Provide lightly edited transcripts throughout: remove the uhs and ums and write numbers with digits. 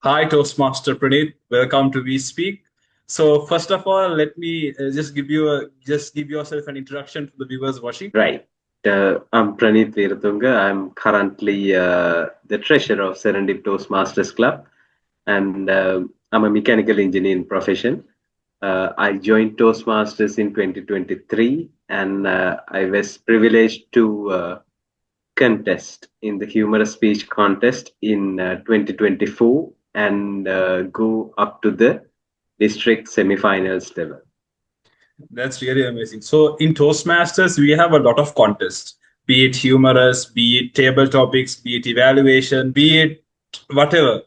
Hi, Toastmaster Praneeth. Welcome to We Speak. So, first of all, let me just give yourself an introduction to the viewers watching. Right. I'm Praneeth Veeratunga. I'm currently the treasurer of Serendip Toastmasters Club, and I'm a mechanical engineer in profession. I joined Toastmasters in 2023, and I was privileged to contest in the humorous speech contest in 2024 and go up to the district semifinals level. That's really amazing. So, in Toastmasters, we have a lot of contests, be it humorous, be it table topics, be it evaluation, be it whatever.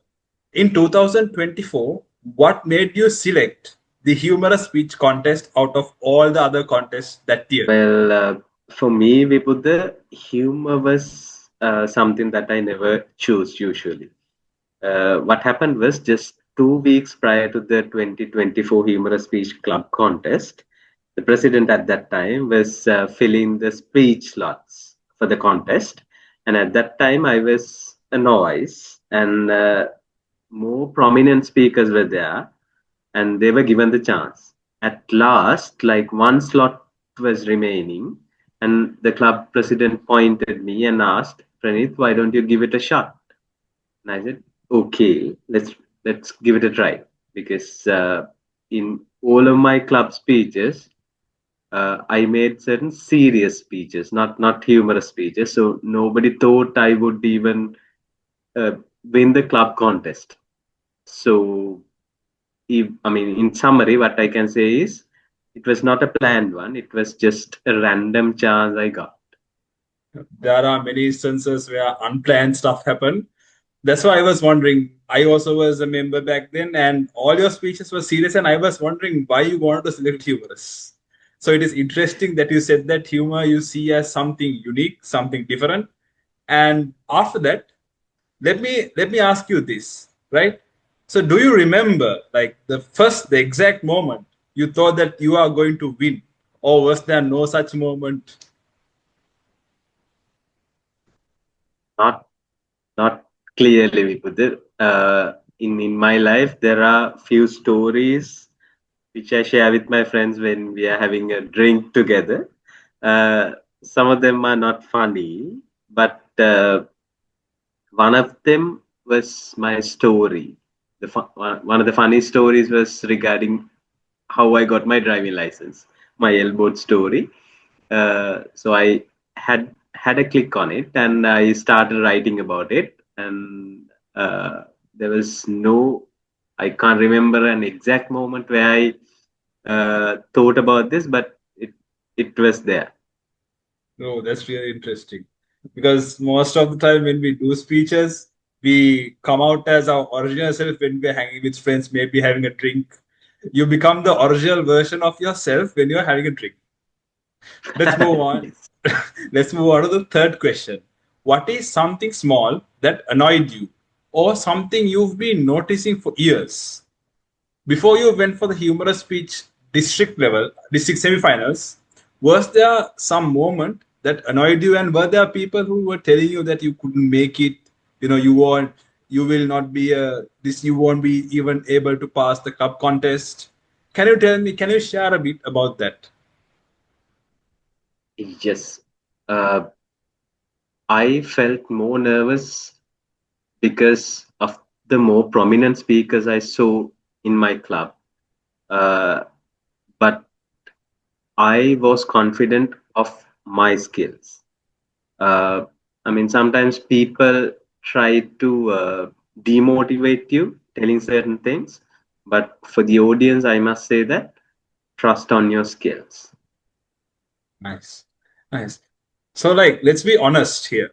In 2024, what made you select the humorous speech contest out of all the other contests that year? For me, Vibhu, the humor was something that I never choose usually. What happened was just 2 weeks prior to the 2024 Humorous Speech Club contest, the president at that time was filling the speech slots for the contest. And at that time, I was a novice, and more prominent speakers were there, and they were given the chance. At last, like one slot was remaining, and the club president pointed me and asked, Pranith, why don't you give it a shot? And I said, okay, let's give it a try. Because in all of my club speeches, I made certain serious speeches, not humorous speeches. So nobody thought I would even uh, win the club contest. So if, I mean, in summary, what I can say is it was not a planned one. It was just a random chance I got. There are many instances where unplanned stuff happen. That's why I was wondering. I also was a member back then, and all your speeches were serious, and I was wondering why you wanted to select humorous. So it is interesting that you said that humor you see as something unique, something different. And after that, let me ask you this, right? So do you remember like the exact moment you thought that you are going to win, or was there no such moment? Not not clearly, we put it. In my life, there are few stories which I share with my friends when we are having a drink together. Some of them are not funny, but one of them was my story. One of the funny stories was regarding how I got my driving license, my elbowed story. So I had a click on it and I started writing about it. And there was no, I can't remember an exact moment where I thought about this, but it was there. Oh, that's really interesting. Because most of the time when we do speeches, we come out as our original self when we're hanging with friends, maybe having a drink. You become the original version of yourself when you're having a drink. Let's move on. Yes. Let's move on to the third question. What is something small that annoyed you, or something you've been noticing for years? Before you went for the humorous speech district semifinals, was there some moment that annoyed you, and were there people who were telling you that you couldn't make it? You will not be you won't be even able to pass the cup contest. Can you tell me? Can you share a bit about that? Yes. Uh, I felt more nervous because of the more prominent speakers I saw in my club. Uh, but I was confident of my skills. Uh, I mean, sometimes people try to demotivate you telling certain things, but for the audience, I must say that trust on your skills. Nice, nice. So, like, let's be honest here.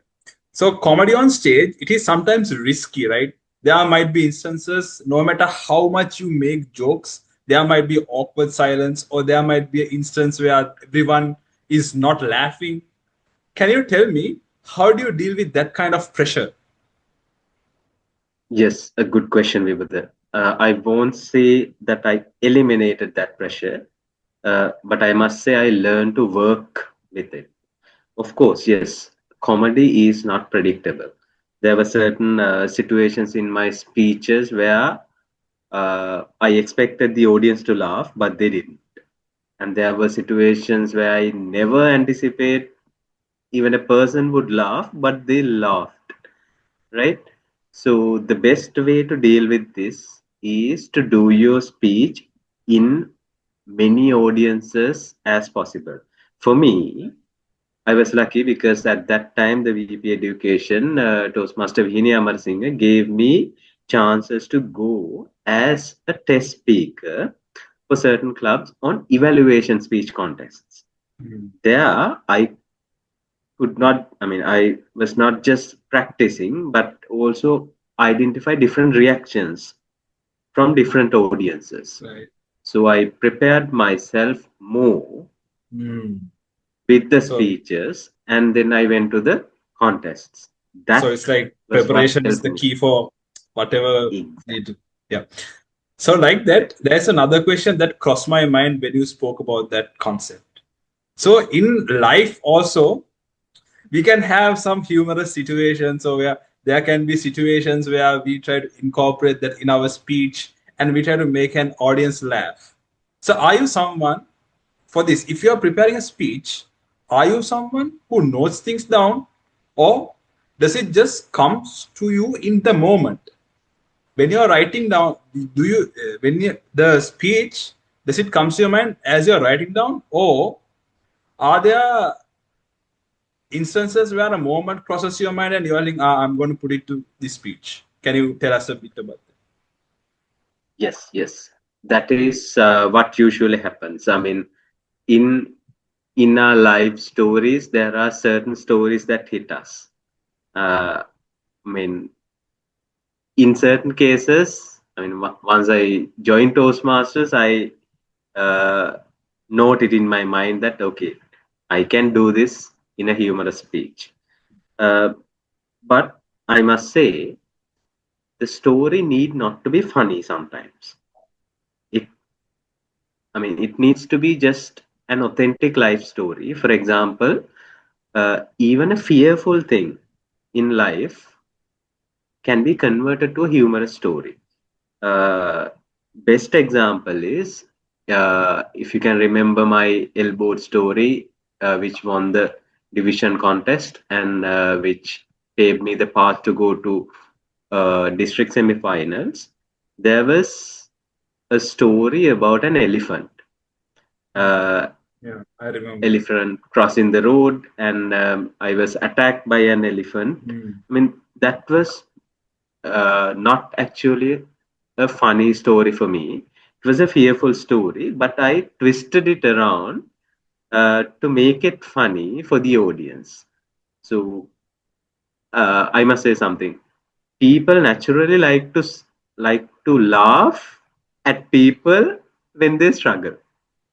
So, comedy on stage, it is sometimes risky, right? There might be instances, no matter how much you make jokes, there might be awkward silence, or there might be an instance where everyone is not laughing. Can you tell me how do you deal with that kind of pressure? Yes, a good question, Vibhuda. I won't say that I eliminated that pressure, but I must say I learned to work with it. Of course, yes, comedy is not predictable. There were certain situations in my speeches where I expected the audience to laugh, but they didn't. And there were situations where I never anticipate even a person would laugh, but they laughed, right? So the best way to deal with this is to do your speech in many audiences as possible. For me, I was lucky because at that time the VP Education, Toastmaster Vihini Amarasinghe, gave me chances to go as a test speaker for certain clubs on evaluation speech contests. Mm. There, I could not, I mean, I was not just practicing, but also identify different reactions from different audiences. Right. So I prepared myself more Mm. with the So, speeches, and then I went to the contests. so That it's like was what preparation is helped the me. key for whatever you Exactly. do. Yeah. So, like that, there's another question that crossed my mind when you spoke about that concept. So, in life also, we can have some humorous situations, so where there can be situations where we try to incorporate that in our speech and we try to make an audience laugh. So, are you someone for this? If you are preparing a speech, are you someone who notes things down, or does it just comes to you in the moment? When you're writing down, do you when you the speech, does it comes to your mind as you're writing down, or are there instances where a moment crosses your mind and you're like, I'm going to put it to this speech? Can you tell us a bit about Yes, yes. That is what usually happens. I mean, in in our life stories, there are certain stories that hit us. I mean, in certain cases, I mean, once I joined Toastmasters, I uh, note it in my mind that okay, I can do this in a humorous speech. Uh, but I must say, the story need not to be funny sometimes. It, I mean, it needs to be just an authentic life story. For example, even a fearful thing in life can be converted to a humorous story. Uh, Best example is if you can remember my elbowed story, which won the division contest and which paved me the path to go to district semifinals. There was a story about an elephant. it? Uh, Yeah, I remember. Elephant crossing the road, and I was attacked by an elephant. Hmm. I mean, that was not actually a funny story for me. It was a fearful story, but I twisted it around to make it funny for the audience. So I must say something. People naturally like to laugh at people when they struggle,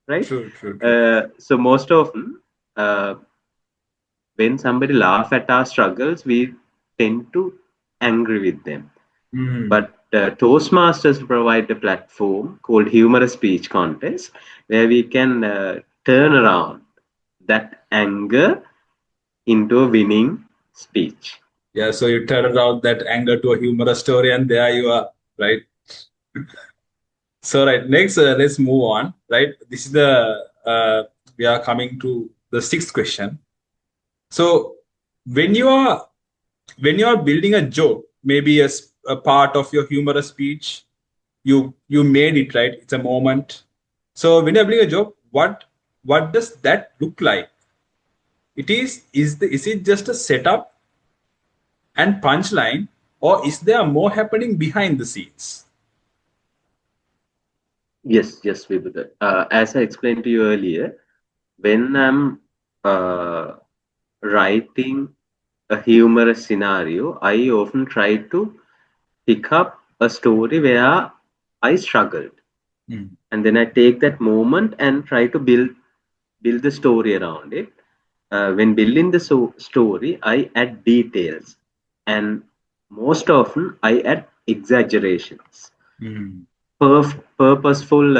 right? True, true, true. So most often, uh, when somebody laugh at our struggles, we tend to angry with them. Hmm. But Toastmasters provide a platform called Humorous Speech Contest where we can turn around that anger into a winning speech. Yeah, so you turn around that anger to a humorous story, and there you are, right? So, right, next, let's move on, right? This is we are coming to the sixth question. So, when you are when you are building a joke, maybe a part of your humorous speech, you made it, right? It's a moment. So, when you're building a joke, what does that look like? Is it just a setup and punchline, or is there more happening behind the scenes? Yes, yes, Vibhuda. As I explained to you earlier, when I'm uh, writing a humorous scenario, I often try to pick up a story where I struggled, Mm. and then I take that moment and try to build the story around it. When building the story, I add details, and most often I add exaggerations, Mm. purposeful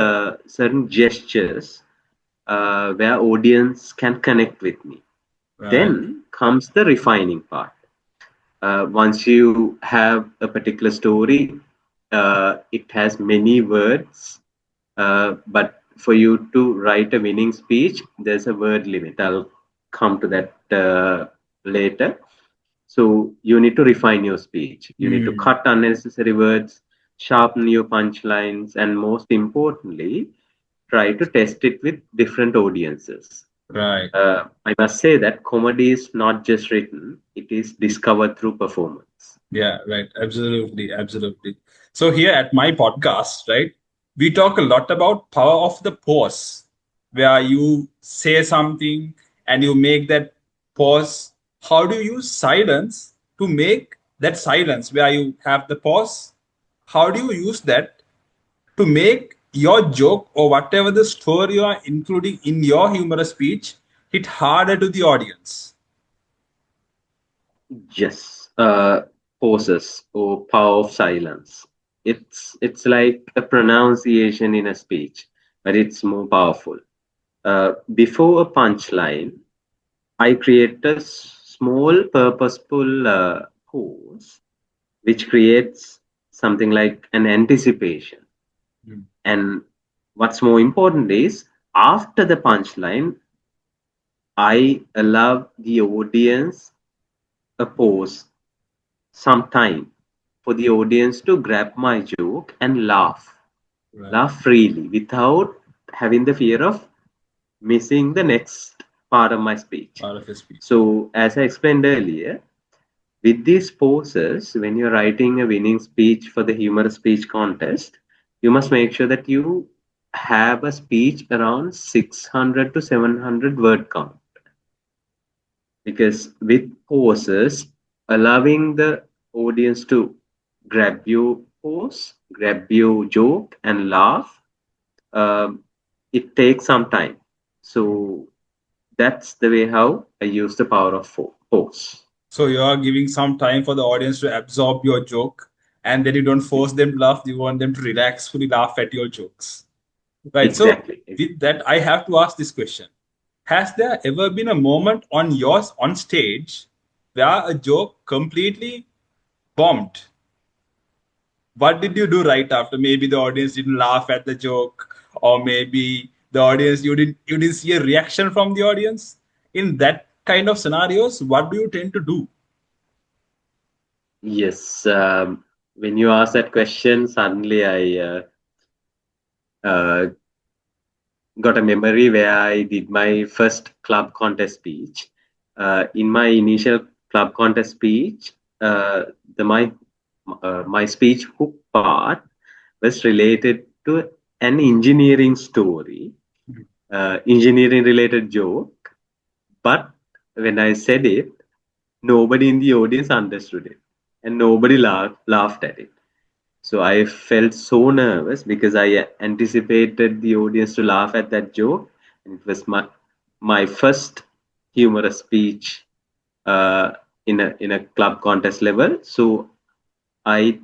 certain gestures where audience can connect with me. Right. Then comes the refining part. Once you have a particular story, it has many words, but for you to write a winning speech, there's a word limit. I'll come to that later. So you need to refine your speech. You need to Hmm. cut unnecessary words, sharpen your punchlines, and most importantly, try to test it with different audiences. Right. I must say that comedy is not just written, it is discovered through performance. Yeah, right. Absolutely, absolutely. So here at my podcast, right, we talk a lot about power of the pause, where you say something and you make that pause. How do you use silence to make that silence where you have the pause? How do you use that to make your joke or whatever the story you are including in your humorous speech hit harder to the audience? Yes, pauses or power of silence. It's like a pronunciation in a speech, but it's more powerful. Before a punchline, I create a small purposeful pause, which creates something like an anticipation. And what's more important is after the punchline, I allow the audience a pause, some time for the audience to grab my joke and Right. laugh freely without having the fear of missing the next part of my speech. Part of your speech. So, as I explained earlier, with these poses, when you're writing a winning speech for the humorous speech contest, you must make sure that you have a speech around 600 to 700 word count, because with poses, allowing the audience to grab your pose, grab your joke, and laugh, um, it takes some time. So that's the way how I use the power of pose. So you are giving some time for the audience to absorb your joke, and then you don't force them to laugh. You want them to relax, fully laugh at your jokes. Right. So Exactly. with that, I have to ask this question: has there ever been a moment on yours on stage where a joke completely bombed? What did you do right after? Maybe the audience didn't laugh at the joke, or maybe the audience you didn't see a reaction from the audience. In that kind of scenarios, what do you tend to do? Yes. When you ask that question, suddenly I uh, got a memory where I did my first club contest speech. In my initial club contest speech, the my speech hook part was related to an engineering story, engineering related joke. But when I said it, nobody in the audience understood it, and nobody laughed at it. So I felt so nervous because I anticipated the audience to laugh at that joke. And it was my first humorous speech in a club contest level. So I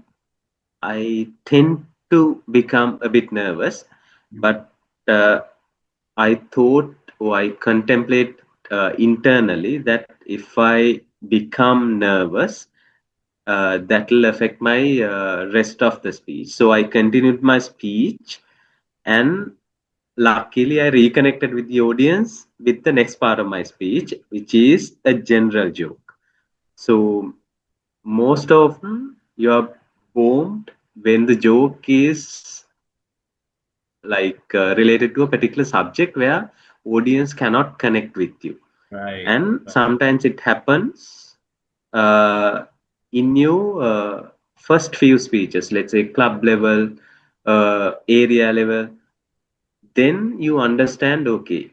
I tend to become a bit nervous, but uh, I thought or I contemplate internally that if I become nervous, that will affect my rest of the speech. So I continued my speech, and luckily I reconnected with the audience with the next part of my speech, which is a general joke. So most often you are bombed when the joke is related to a particular subject where audience cannot connect with you, Right. and Right. sometimes it happens uh, in your first few speeches, let's say club level, area level. Then you understand, okay,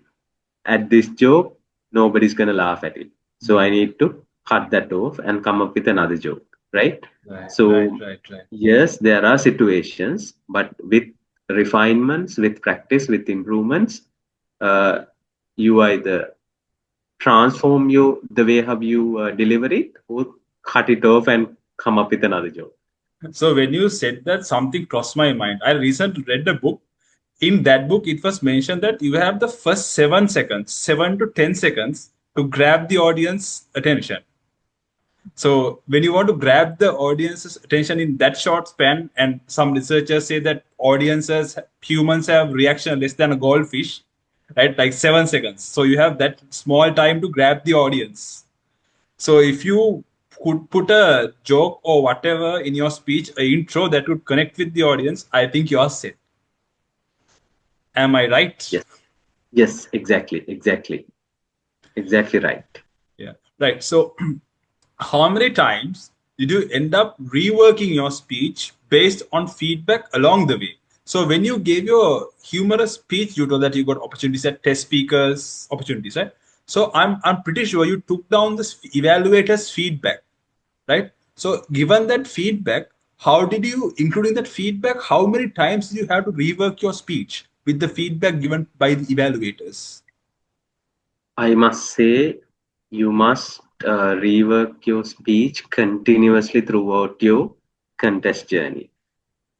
at this joke nobody's going to laugh at it, so I need to cut that off and come up with another joke, right? Right. Right. So Right. Right. yes, there are situations, but with refinements, with practice, with improvements, uh, you either transform you the way how you deliver it, or cut it off and come up with another joke. So when you said that, something crossed my mind. I recently read a book. In that book, it was mentioned that you have the first 7 seconds, 7 to 10 seconds to grab the audience attention. So when you want to grab the audience's attention in that short span, and some researchers say that audiences, humans have reaction less than a goldfish, right? Like 7 seconds. So you have that small time to grab the audience. So if you could put a joke or whatever in your speech, a intro that would connect with the audience, I think you're set. Am I right? Yes, yes, exactly right. Yeah. Right. So how many times did you end up reworking your speech based on feedback along the way? So when you gave your humorous speech, you told that you got opportunities at test speakers, opportunities, right? So I'm pretty sure you took down this evaluators' feedback, right? So given that feedback, how did you, including that feedback, how many times did you have to rework your speech with the feedback given by the evaluators? I must say, you must rework your speech continuously throughout your contest journey.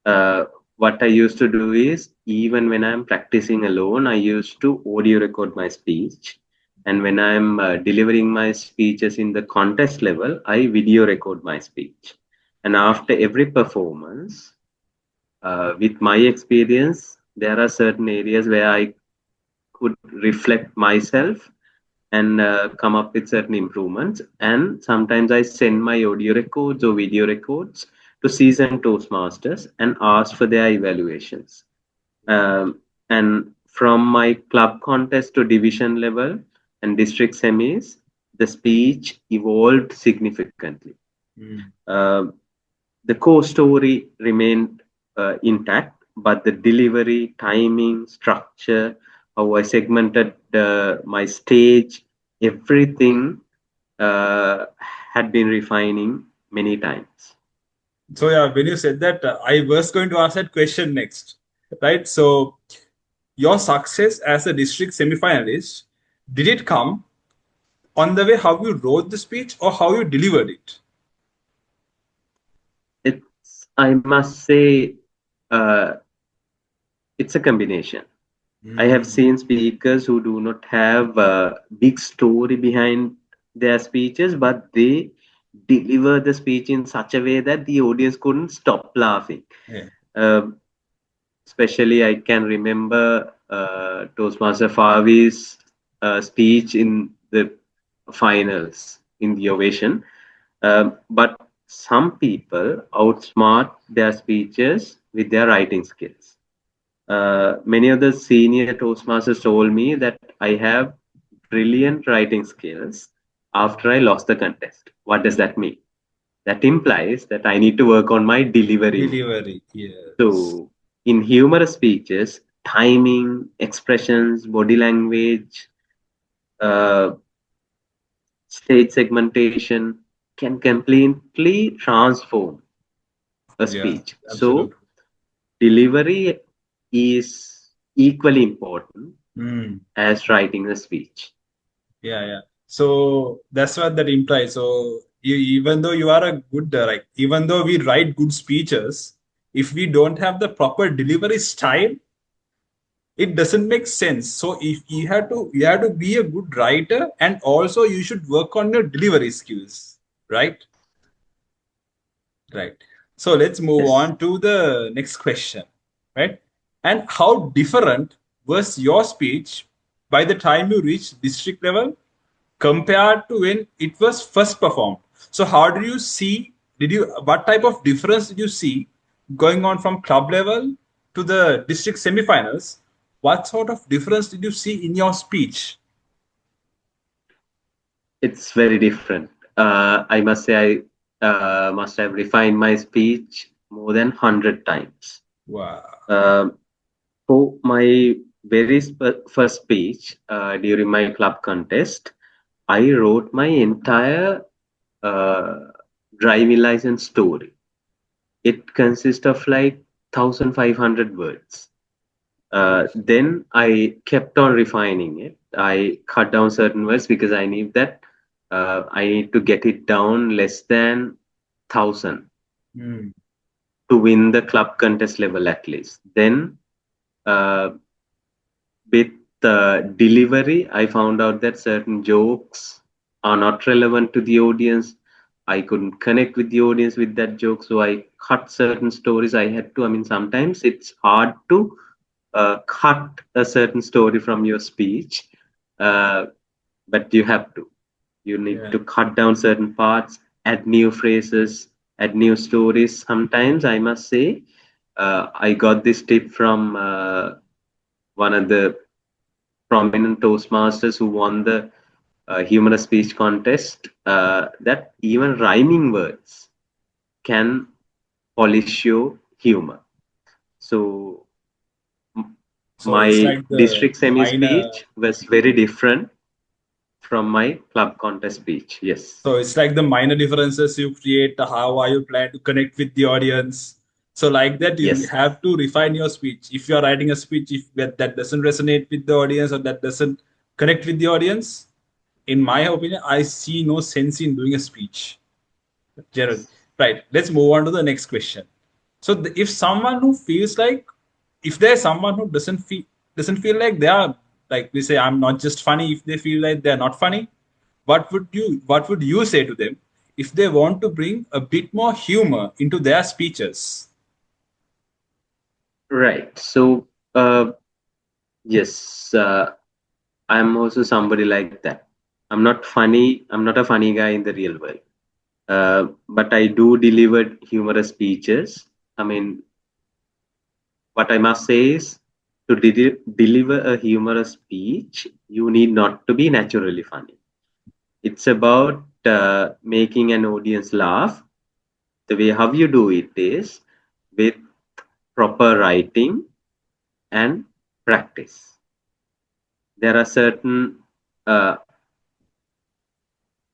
Uh, what I used to do is, even when I'm practicing alone, I used to audio record my speech. And when I'm delivering my speeches in the contest level, I video record my speech. And after every performance, with my experience, there are certain areas where I could reflect myself and come up with certain improvements. And sometimes I send my audio records or video records to seasoned Toastmasters and ask for their evaluations. And from my club contest to division level and district semis, the speech evolved significantly. Mm. Um the core story remained intact, but the delivery, timing, structure, how I segmented my stage, everything uh, had been refining many times. So yeah, when you said that, I was going to ask that question next, right? So your success as a district semifinalist, did it come on the way how you wrote the speech or how you delivered it? I must say, uh, it's a combination. I have Mm. seen speakers who do not have a big story behind their speeches, but they deliver the speech in such a way that the audience couldn't stop laughing. Yeah. Um Especially, I can remember Toastmaster Favi's speech in the finals in the ovation. But some people outsmart their speeches with their writing skills. Many of the senior Toastmasters told me that I have brilliant writing skills after I lost the contest. What does that mean? That implies that I need to work on my delivery more. Delivery, yes. So, in humorous speeches, timing, expressions, body language, uh, stage segmentation can completely transform a Yeah, speech. So, absolutely. delivery is equally important Mm. as writing a speech. Yeah, yeah. So that's what that implies. So even though you are a good, like, even though we write good speeches, if we don't have the proper delivery style, it doesn't make sense. So if you have to be a good writer, and also you should work on your delivery skills, right? Right. So let's move Yes. on to the next question, right? And how different was your speech by the time you reached district level compared to when it was first performed? So how do you see, what type of difference did you see going on from club level to the district semifinals? What sort of difference did you see in your speech? It's very different. I must say, I must have refined my speech more than 100 times. Wow. Um for my very first speech during my club contest, I wrote my entire uh, driving license story. It consists of like 1,500 words. Then I kept on refining it. I cut down certain words because I knew that I need to get it down less than 1,000 Hmm. to win the club contest level at least. Then uh, with the delivery, I found out that certain jokes are not relevant to the audience. I couldn't connect with the audience with that joke, so I cut certain stories. I had to. I mean, sometimes it's hard to cut a certain story from your speech, uh, but you have to. You need Yeah. to cut down certain parts, add new phrases, add new stories. Sometimes I must say, I got this tip from one of the prominent Toastmasters who won the humorous speech contest, that even rhyming words can polish your humor. So So it's my like the district semi minor. speech was very different from my club contest speech. Yes. So it's like the minor differences you create. How are you plan to connect with the audience? So like that, you Yes. have to refine your speech. If you are writing a speech, if that doesn't resonate with the audience or that doesn't connect with the audience, in my opinion, I see no sense in doing a speech generally. Right. Let's move on to the next question. So if someone who feels like, if there's someone who doesn't feel like they are, like we say, I'm not just funny. If they feel like they're not funny, what would you say to them if they want to bring a bit more humor into their speeches? Right. So, yes, I'm also somebody like that. I'm not funny. I'm not a funny guy in the real world. But I do deliver humorous speeches. I mean, what I must say is to deliver a humorous speech, you need not to be naturally funny. It's about making an audience laugh. The way how you do it is with proper writing and practice. There are certain uh,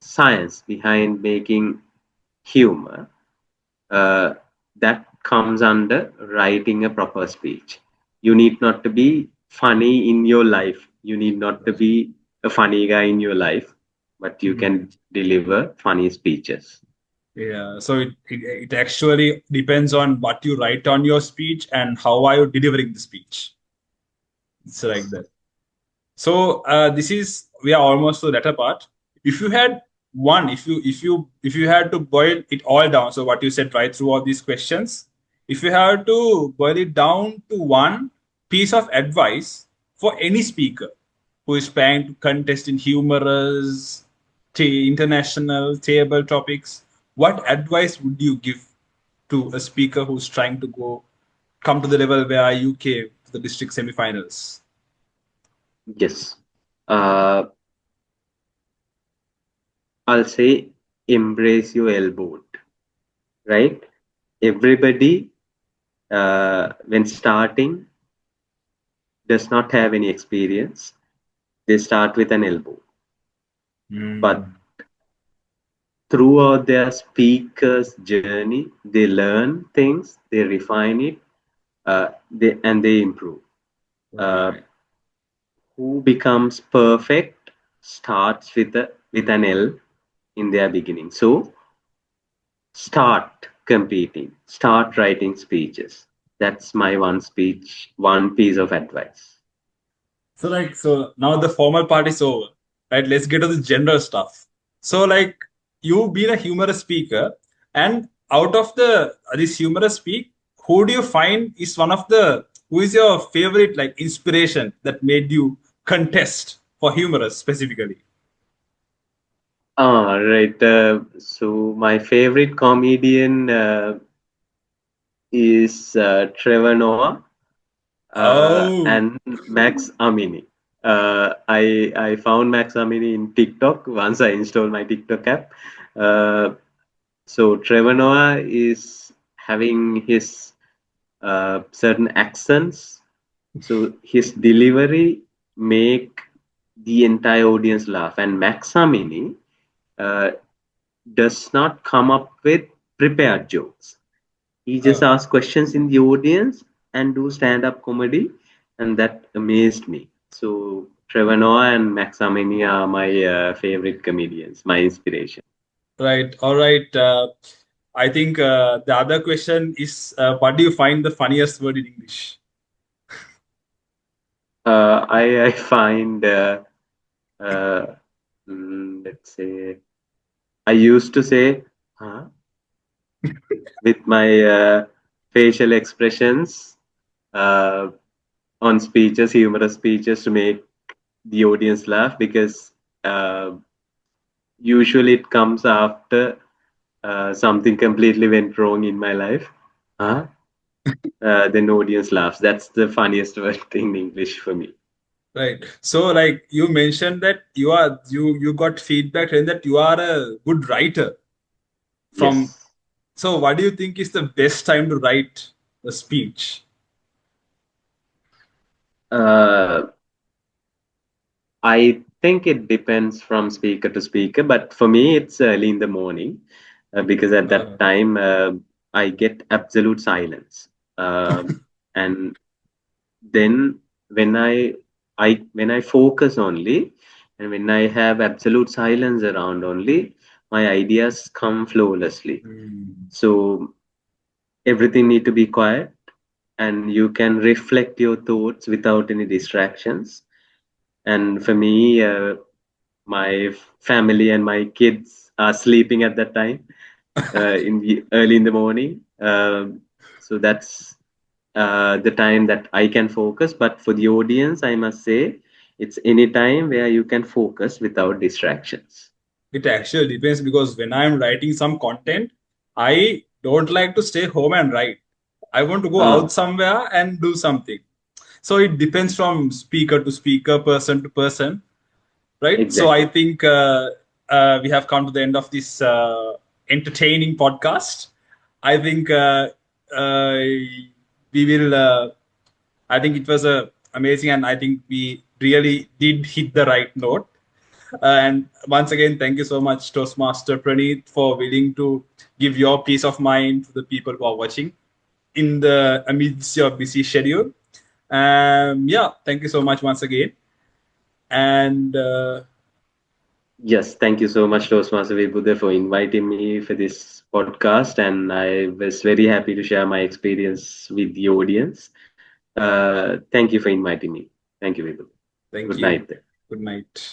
science behind making humor uh, that comes under writing a proper speech. You need not to be funny in your life. You need not to be a funny guy in your life, but you Hmm. can deliver funny speeches. Yeah, so it actually depends on what you write on your speech and how are you delivering the speech. It's like that. So this is we are almost to the latter part. If you had one, if you had to boil it all down, so what you said right through all these questions, if you have to boil it down to one piece of advice for any speaker who is trying to contest in humorous, international table topics, what advice would you give to a speaker who's trying to come to the level where you came to the district semifinals? Yes. Uh, I'll say embrace your elbow, right? Everybody, when starting, does not have any experience. They start with an elbow. But Hmm. throughout their speaker's journey, they learn things, they refine it, and they improve. Uh, Right. who becomes perfect starts with an L in their beginning. So start competing, start writing speeches. That's my one piece of advice. So now the formal part is over. Right? Let's get to the general stuff. So like you've been a humorous speaker, and out of the this humorous speak, who do you find is one of the who is your favorite like inspiration that made you contest for humorous specifically? Ah, right. So my favorite comedian is Trevor Noah Oh, and Max Amini. I found Max Amini in TikTok once I installed my TikTok app. Uh, so Trevor Noah is having his certain accents. So his delivery make the entire audience laugh. And Max Amini uh, does not come up with prepared jokes. He just uh, asked questions in the audience and do stand-up comedy, and that amazed me. So Trevor Noah and Max Amini are my favorite comedians, my inspiration. right. All right. I think the other question is, what do you find the funniest word in English? I find, uh, let's say, I used to say. Huh? With my facial expressions uh, on speeches, humorous speeches to make the audience laugh because uh, usually it comes after something completely went wrong in my life. Huh? Then audience laughs. That's the funniest word in English for me. Right. So, like you mentioned that you got feedback and that you are a good writer from. Yes. So, what do you think is the best time to write a speech? Uh, I think it depends from speaker to speaker, but for me, it's early in the morning because at that Uh, time I get absolute silence. And then when I focus only, and when I have absolute silence around only, my ideas come flawlessly. Hmm. So everything need to be quiet, and you can reflect your thoughts without any distractions. And for me, my family and my kids are sleeping at that time in the early in the morning. So that's the time that I can focus. But for the audience, I must say it's any time where you can focus without distractions. It actually depends because when I'm writing some content, I don't like to stay home and write. I want to go out Ah, somewhere and do something. So it depends from speaker to speaker, person to person, right? So I exactly. think we have come to the end of this entertaining podcast. I think uh, we will. I think it was amazing, and I think we really did hit the right note. And once again, thank you so much, Toastmaster Praneeth, for willing to give your peace of mind to the people who are watching in the amidst your busy schedule. Yeah, thank you so much once again. And Yes, thank you so much, Toastmaster Vibhude, for inviting me for this podcast. And I was very happy to share my experience with the audience. Thank you for inviting me. Thank you, Vibhude. thank Good you. night. Good night.